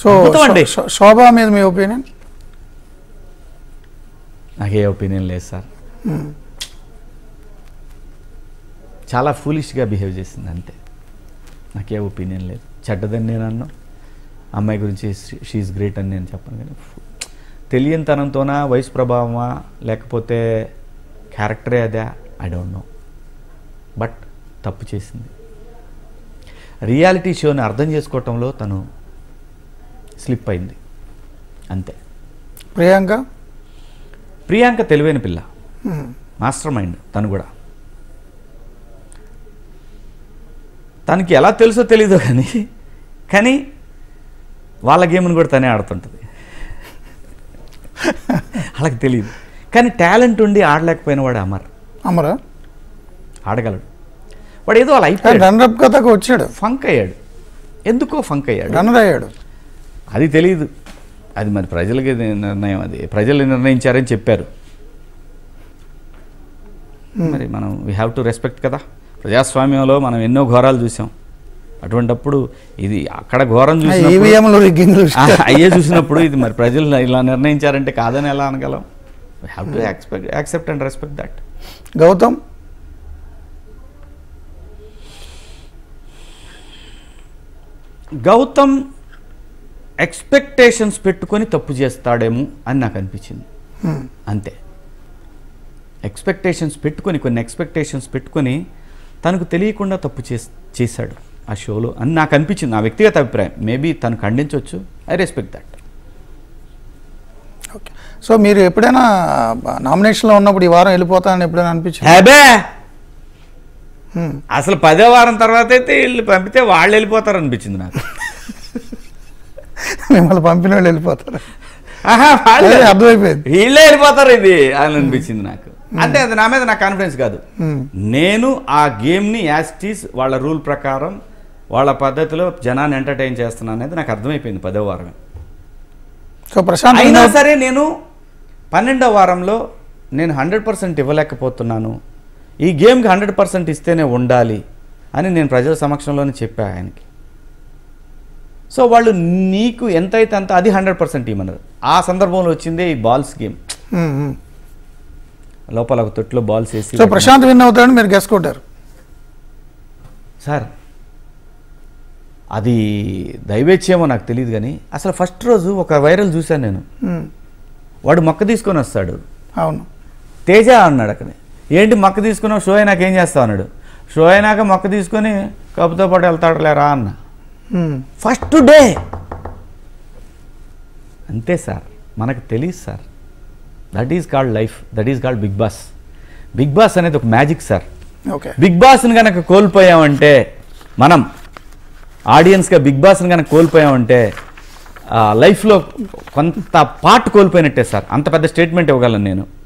So శోభా మీద మీ opinion? నాకే opinion లేదు సార్. చాలా ఫూలిష్గా బిహేవ్ చేసింది అంతే. నాకే ఒపీనియన్ లేదు. చెడ్డదని నేను అన్నా, అమ్మాయి గురించి షీఈస్ గ్రేట్ అని నేను చెప్పను. కానీ తెలియనితనంతోనా, వయసు ప్రభావమా, లేకపోతే క్యారెక్టరే అదే, ఐ డోంట్ నో. బట్ తప్పు చేసింది. రియాలిటీ షోని అర్థం చేసుకోవటంలో తను స్లిప్ అయింది అంతే. ప్రియాంక తెలివైన పిల్ల, మాస్టర్ మైండ్. తను కూడా తనకి ఎలా తెలుసో తెలీదు కానీ వాళ్ళ గేమ్ని కూడా తనే ఆడుతుంటుంది. వాళ్ళకి తెలియదు. కానీ టాలెంట్ ఉండి ఆడలేకపోయిన వాడు అమరా ఆడగలడు. వాడు ఏదో అలా అయిపోయాడు. రన్నరప్ కథకు వచ్చాడు, ఫంక్ అయ్యాడు. ఎందుకో ఫంక్ అయ్యాడు, రన్నర్ అయ్యాడు. అది తెలియదు. అది మరి ప్రజలకి నిర్ణయం. అది ప్రజలు నిర్ణయించారని చెప్పారు. మరి మనం వీ హ్యావ్ టు రెస్పెక్ట్ కదా. ప్రజాస్వామ్యంలో మనం ఎన్నో ఘోరాలు చూసాం. అటువంటప్పుడు ఇది అక్కడ ఘోరం చూసినప్పుడు, అయ్యే చూసినప్పుడు ఇది మరి ప్రజలు ఇలా నిర్ణయించారంటే కాదని ఎలా అనగలం? We have to accept and respect that. Gautam expectations పెట్టుకొని తప్పు చేస్తాడేమో అని నాకు అనిపించింది అంతే. ఎక్స్పెక్టేషన్స్ పెట్టుకొని, కొన్ని ఎక్స్పెక్టేషన్స్ పెట్టుకొని తనకు తెలియకుండా తప్పు చేశాడు ఆ షోలో అని నాకు అనిపించింది. నా వ్యక్తిగత అభిప్రాయం. మేబీ తను ఖండించవచ్చు. I respect that. Okay. So మీరు ఎప్పుడైనా నామినేషన్లో ఉన్నప్పుడు ఈ వారం వెళ్ళిపోతానని ఎప్పుడైనా అనిపించింది? అసలు 10వ వారం తర్వాత అయితే వీళ్ళు పంపితే వాళ్ళు వెళ్ళిపోతారు అనిపించింది నాకు. మిమ్మల్ని పంపిన వాళ్ళు వెళ్ళిపోతారు, అర్థమైపోయింది. వీళ్ళే వెళ్ళిపోతారు ఇది అని అనిపించింది నాకు. అంటే అది నా మీద నాకు కాన్ఫిడెన్స్ కాదు. నేను ఆ గేమ్ని యాజ్ ఇట్ ఈస్ వాళ్ళ రూల్ ప్రకారం వాళ్ళ పద్ధతిలో జనాన్ని ఎంటర్టైన్ చేస్తున్నాను అనేది నాకు అర్థమైపోయింది 10వ వారమే. సో ప్రశాంత్ అయినా సరే నేను 12వ వారంలో నేను 100% ఇవ్వలేకపోతున్నాను, ఈ గేమ్కి 100% ఇస్తేనే ఉండాలి అని నేను ప్రజల సమక్షంలోనే చెప్పా ఆయనకి. సో వాళ్ళు నీకు ఎంతైతే అంత అది 100% ఇవ్వమన్నారు. ఆ సందర్భంలో వచ్చిందే ఈ బాల్స్ గేమ్. లోపల ఒక తొట్టులో బాల్స్ వేసి. సో ప్రశాంత్ విన్ అవుతాడని మీరు గెస్ కొట్టారు సార్? అది దైవేచ్చేమో నాకు తెలియదు కానీ అసలు ఫస్ట్ రోజు ఒక వైరల్ చూశాను నేను. వాడు మొక్క తీసుకొని వస్తాడు. అవును, తేజ అన్నాడు అక్కడ. ఏంటి మొక్క తీసుకున్నావు, షో అయినాక ఏం చేస్తావు అన్నాడు. షో అయినాక మొక్క తీసుకొని కప్పుతో పాటు వెళ్తాడులేరా అన్న. ఫస్ట్ డే అంతే సార్. మనకు తెలియదు sir. That is called life. That is called Bigg Boss. Bigg Boss అనేది ఒక మ్యాజిక్ సార్. బిగ్ బాస్ని కనుక కోల్పోయామంటే, మనం ఆడియన్స్గా బిగ్ బాస్ని కనుక కోల్పోయామంటే లైఫ్లో కొంత పార్ట్ కోల్పోయినట్టే సార్. అంత పెద్ద స్టేట్మెంట్ ఇవ్వగలను నేను.